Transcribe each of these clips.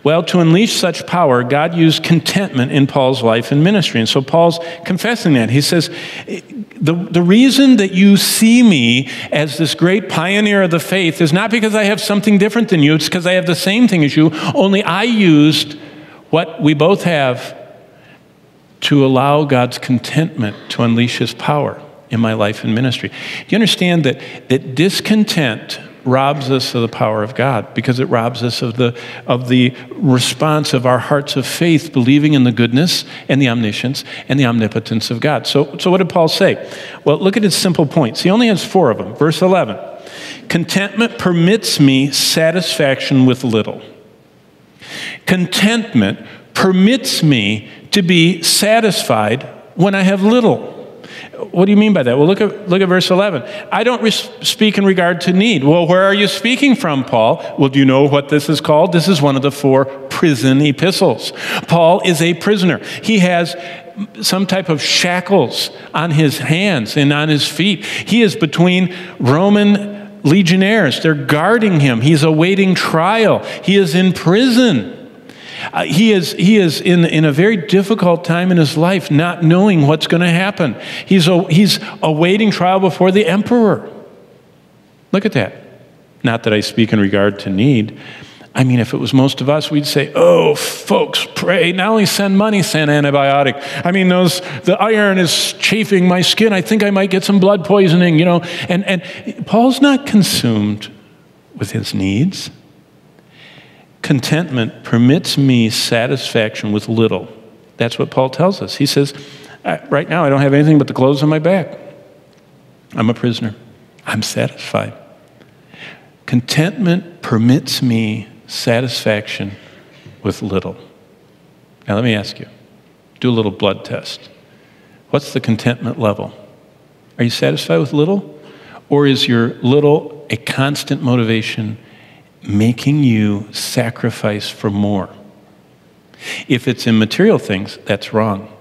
Well, to unleash such power, God used contentment in Paul's life and ministry. And so Paul's confessing that. He says, the reason that you see me as this great pioneer of the faith is not because I have something different than you. It's because I have the same thing as you, only I used what we both have to allow God's contentment to unleash his power in my life and ministry. Do you understand that discontent robs us of the power of God, because it robs us of the response of our hearts of faith, believing in the goodness and the omniscience and the omnipotence of God. So what did Paul say? Well, look at his simple points. He only has 4 of them. Verse 11, contentment permits me satisfaction with little. Contentment permits me to be satisfied when I have little. What do you mean by that? Well, look at verse 11. I don't speak in regard to need. Well, where are you speaking from, Paul? Well, do you know what this is called? This is one of the 4 prison epistles. Paul is a prisoner. He has some type of shackles on his hands and on his feet. He is between Roman legionnaires. They're guarding him. He's awaiting trial. He is in prison. He is in a very difficult time in his life, not knowing what's going to happen. He's awaiting trial before the emperor. Look at that. Not that I speak in regard to need. I mean, if it was most of us, we'd say, oh, folks, pray. Not only send money, send antibiotic. I mean, the iron is chafing my skin. I think I might get some blood poisoning, you know. And Paul's not consumed with his needs. Contentment permits me satisfaction with little. That's what Paul tells us. He says, right now I don't have anything but the clothes on my back. I'm a prisoner. I'm satisfied. Contentment permits me satisfaction with little. Now let me ask you, do a little blood test. What's the contentment level? Are you satisfied with little? Or is your little a constant motivation making you sacrifice for more? If it's in material things, that's wrong.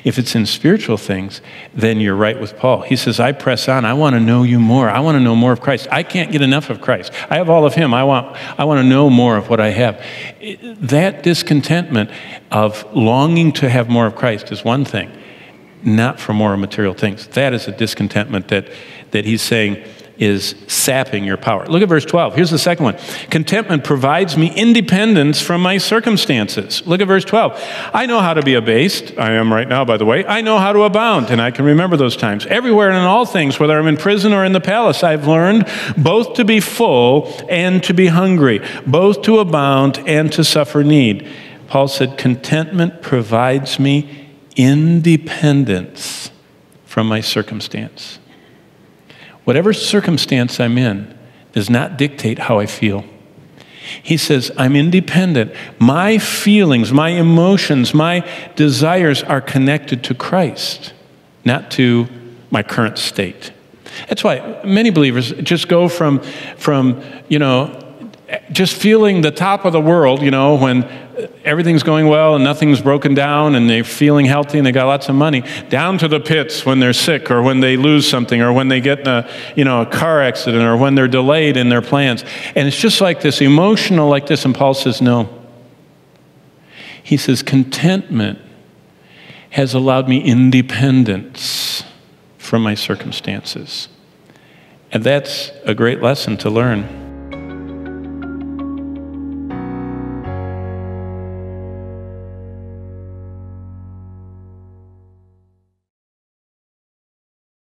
If it's in spiritual things, then you're right with Paul. He says, I press on. I want to know you more. I want to know more of Christ. I can't get enough of Christ. I have all of him. I want to know more of what I have. That discontentment of longing to have more of Christ is one thing, not for more material things. That is a discontentment that he's saying is sapping your power. Look at verse 12. Here's the second one. Contentment provides me independence from my circumstances. Look at verse 12. I know how to be abased. I am right now, by the way. I know how to abound, and I can remember those times. Everywhere and in all things, whether I'm in prison or in the palace, I've learned both to be full and to be hungry, both to abound and to suffer need. Paul said, contentment provides me independence from my circumstance. Whatever circumstance I'm in does not dictate how I feel. He says, I'm independent. My feelings, my emotions, my desires are connected to Christ, not to my current state. That's why many believers just go from just feeling the top of the world, when everything's going well and nothing's broken down and they're feeling healthy and they got lots of money, down to the pits when they're sick or when they lose something or when they get in a car accident or when they're delayed in their plans. And it's just like this, emotional like this. And Paul says, no. He says, contentment has allowed me independence from my circumstances. And that's a great lesson to learn.